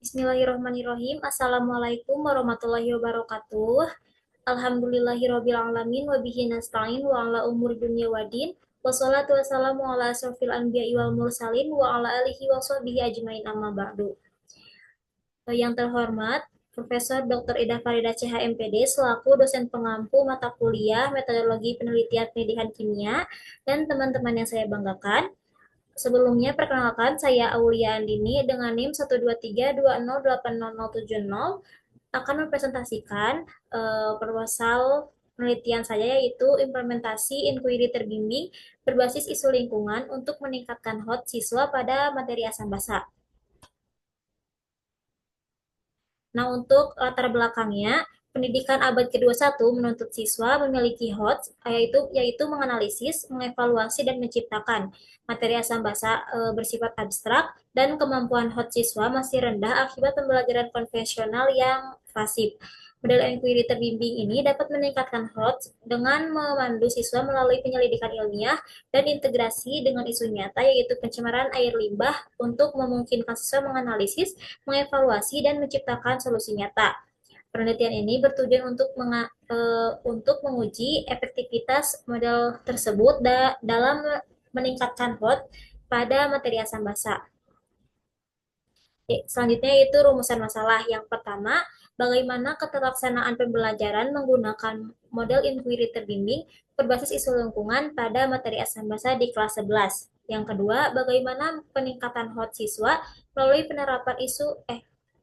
Bismillahirrahmanirrahim. Assalamualaikum warahmatullahi wabarakatuh. Alhamdulillahirabbil alamin wa bihi nasta'in wa ala umuri dunya waddin. Wassalatu wassalamu ala asrofil anbiya'i wal mursalin wa ala alihi wa sahbihi ajmain amma ba'du. Yang terhormat Profesor Dr. Ida Farida CH MPD selaku dosen pengampu mata kuliah Metodologi Penelitian Pendidikan Kimia dan teman-teman yang saya banggakan. Sebelumnya, perkenalkan saya Aulia Andini dengan NIM 12320808070 akan mempresentasikan proposal penelitian saya yaitu implementasi inquiry terbimbing berbasis isu lingkungan untuk meningkatkan HOT siswa pada materi asam basa. Nah, untuk latar belakangnya, pendidikan abad ke-21 menuntut siswa memiliki HOT, yaitu menganalisis, mengevaluasi, dan menciptakan materi asam basa bersifat abstrak, dan kemampuan HOT siswa masih rendah akibat pembelajaran konvensional yang pasif. Model inquiry terbimbing ini dapat meningkatkan HOT dengan memandu siswa melalui penyelidikan ilmiah dan integrasi dengan isu nyata, yaitu pencemaran air limbah untuk memungkinkan siswa menganalisis, mengevaluasi, dan menciptakan solusi nyata. Penelitian ini bertujuan untuk menguji efektivitas model tersebut dalam meningkatkan HOT pada materi asam basa. Selanjutnya yaitu rumusan masalah. Yang pertama, bagaimana keterlaksanaan pembelajaran menggunakan model inquiry terbimbing berbasis isu lingkungan pada materi asam basa di kelas 11. Yang kedua, bagaimana peningkatan HOT siswa melalui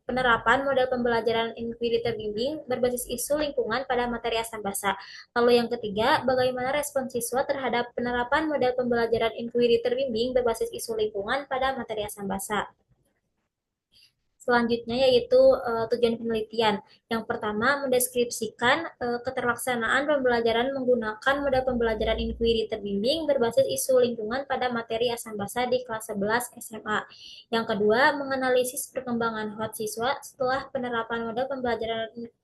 penerapan model pembelajaran inquiry terbimbing berbasis isu lingkungan pada materi asam basa. Lalu yang ketiga, bagaimana respon siswa terhadap penerapan model pembelajaran inquiry terbimbing berbasis isu lingkungan pada materi asam basa. Selanjutnya yaitu tujuan penelitian. Yang pertama, mendeskripsikan keterlaksanaan pembelajaran menggunakan model pembelajaran inquiry terbimbing berbasis isu lingkungan pada materi asam basa di kelas 11 SMA. Yang kedua, menganalisis perkembangan HOT siswa setelah penerapan model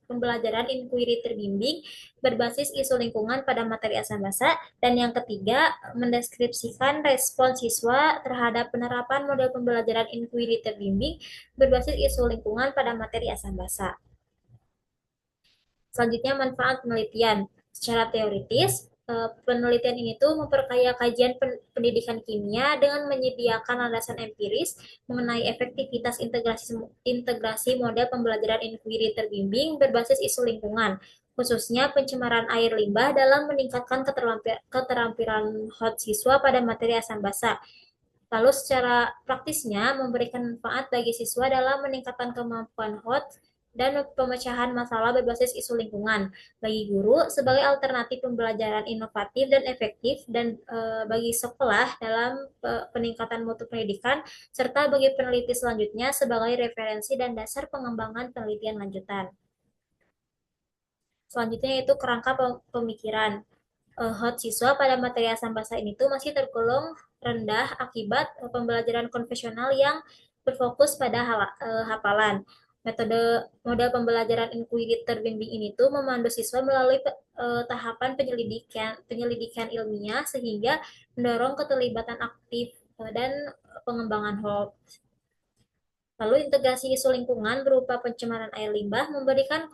pembelajaran inquiry terbimbing berbasis isu lingkungan pada materi asam basa. Dan yang ketiga, mendeskripsikan respon siswa terhadap penerapan model pembelajaran inquiry terbimbing berbasis isu lingkungan pada materi asam basa. Selanjutnya, manfaat penelitian. Secara teoritis, penelitian ini tuh memperkaya kajian pendidikan kimia dengan menyediakan landasan empiris mengenai efektivitas integrasi model pembelajaran inquiry terbimbing berbasis isu lingkungan, khususnya pencemaran air limbah dalam meningkatkan keterampilan HOT siswa pada materi asam basa. Lalu secara praktisnya memberikan manfaat bagi siswa dalam meningkatkan kemampuan HOT dan pemecahan masalah berbasis isu lingkungan. Bagi guru sebagai alternatif pembelajaran inovatif dan efektif dan bagi sekolah dalam peningkatan mutu pendidikan serta bagi peneliti selanjutnya sebagai referensi dan dasar pengembangan penelitian lanjutan. Selanjutnya yaitu kerangka pemikiran. HOT siswa pada materi asam basa ini tuh masih tergolong rendah akibat pembelajaran konvensional yang berfokus pada hafalan. Model pembelajaran inquiry terbimbing ini tuh memandu siswa melalui tahapan penyelidikan ilmiah sehingga mendorong keterlibatan aktif dan pengembangan HOT. Lalu integrasi isu lingkungan berupa pencemaran air limbah memberikan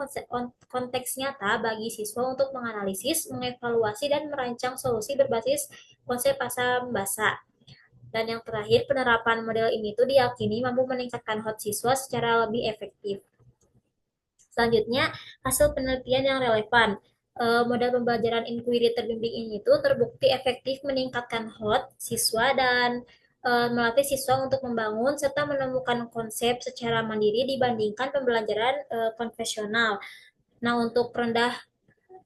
konteks nyata bagi siswa untuk menganalisis, mengevaluasi, dan merancang solusi berbasis konsep asam basa. Dan yang terakhir, penerapan model ini tuh diyakini mampu meningkatkan HOT siswa secara lebih efektif. Selanjutnya, hasil penelitian yang relevan. Model pembelajaran inquiry terbimbing ini tuh terbukti efektif meningkatkan HOT siswa dan melatih siswa untuk membangun serta menemukan konsep secara mandiri dibandingkan pembelajaran konvensional. Nah, untuk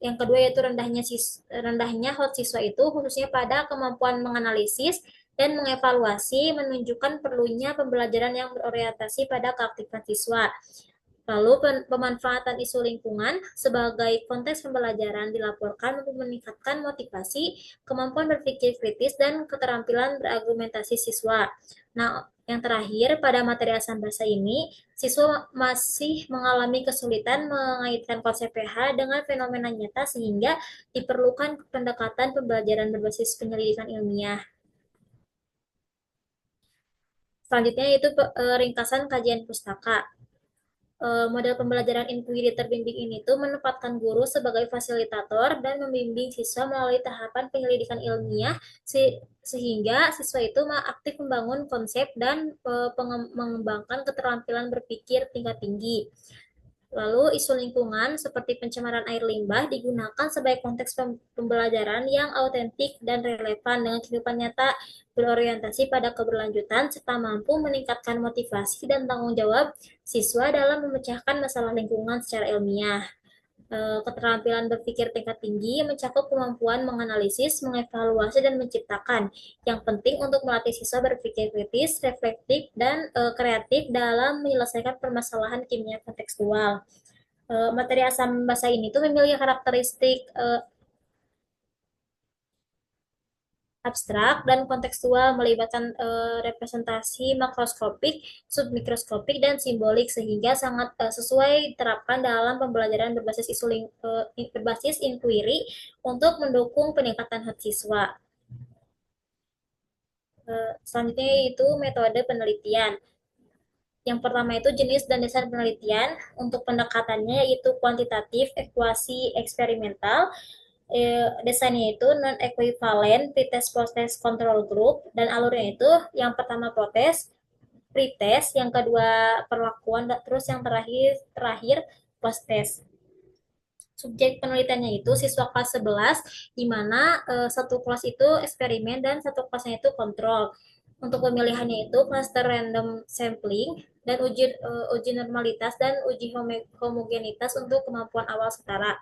yang kedua yaitu rendahnya HOT siswa itu khususnya pada kemampuan menganalisis dan mengevaluasi menunjukkan perlunya pembelajaran yang berorientasi pada keaktifan siswa. Lalu pemanfaatan isu lingkungan sebagai konteks pembelajaran dilaporkan untuk meningkatkan motivasi, kemampuan berpikir kritis, dan keterampilan berargumentasi siswa. Nah, yang terakhir, pada materi asam basa ini, siswa masih mengalami kesulitan mengaitkan konsep pH dengan fenomena nyata sehingga diperlukan pendekatan pembelajaran berbasis penyelidikan ilmiah. Selanjutnya yaitu ringkasan kajian pustaka. Model pembelajaran inquiry terbimbing ini tuh menempatkan guru sebagai fasilitator dan membimbing siswa melalui tahapan penyelidikan ilmiah sehingga siswa itu aktif membangun konsep dan mengembangkan keterampilan berpikir tingkat tinggi. Lalu isu lingkungan seperti pencemaran air limbah digunakan sebagai konteks pembelajaran yang autentik dan relevan dengan kehidupan nyata, berorientasi pada keberlanjutan serta mampu meningkatkan motivasi dan tanggung jawab siswa dalam memecahkan masalah lingkungan secara ilmiah. Keterampilan berpikir tingkat tinggi mencakup kemampuan menganalisis, mengevaluasi, dan menciptakan, yang penting untuk melatih siswa berpikir kritis, reflektif, dan kreatif dalam menyelesaikan permasalahan kimia kontekstual. Materi asam basa ini tuh memiliki karakteristik abstrak dan kontekstual, melibatkan representasi makroskopik, submikroskopik, dan simbolik sehingga sangat sesuai diterapkan dalam pembelajaran berbasis berbasis inquiry untuk mendukung peningkatan hak siswa. Selanjutnya itu metode penelitian. Yang pertama itu jenis dan dasar penelitian. Untuk pendekatannya yaitu kuantitatif, ekuasi, eksperimental. Desainnya itu non equivalent, pretest, post-test, control group, dan alurnya itu yang pertama protest, pretest, yang kedua perlakuan, terus yang terakhir terakhir post-test. Subjek penelitiannya itu siswa kelas 11, di mana satu kelas itu eksperimen dan satu kelasnya itu kontrol. Untuk pemilihannya itu cluster random sampling dan uji normalitas dan uji homogenitas untuk kemampuan awal setara.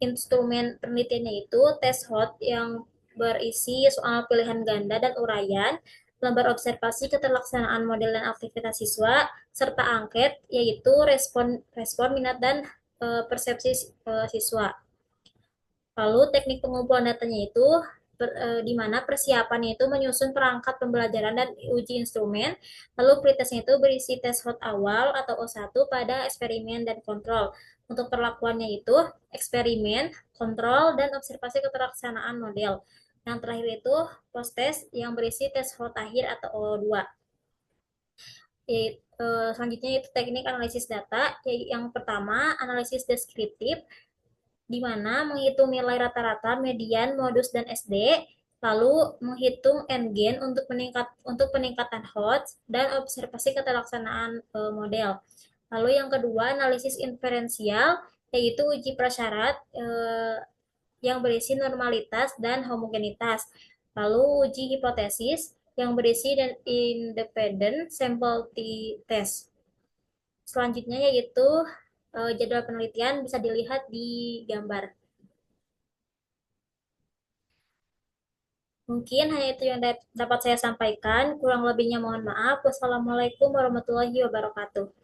Instrumen penelitiannya itu tes hot yang berisi soal pilihan ganda dan uraian, lembar observasi keterlaksanaan model dan aktivitas siswa, serta angket yaitu respon minat dan persepsi siswa. Lalu teknik pengumpulan datanya itu di mana persiapannya itu menyusun perangkat pembelajaran dan uji instrumen. Lalu pretestnya itu berisi tes hot awal atau O1 pada eksperimen dan kontrol. Untuk perlakuannya itu eksperimen, kontrol, dan observasi keterlaksanaan model. Yang terakhir itu post test yang berisi tes hot akhir atau O2. Selanjutnya itu teknik analisis data. Yang pertama, analisis deskriptif, di mana menghitung nilai rata-rata, median, modus, dan SD, lalu menghitung n-gain untuk peningkatan HOTS dan observasi keterlaksanaan model. Lalu yang kedua, analisis inferensial, yaitu uji prasyarat yang berisi normalitas dan homogenitas. Lalu uji hipotesis yang berisi dan independent sample test. Selanjutnya yaitu jadwal penelitian bisa dilihat di gambar. Mungkin hanya itu yang dapat saya sampaikan. Kurang lebihnya mohon maaf. Wassalamualaikum warahmatullahi wabarakatuh.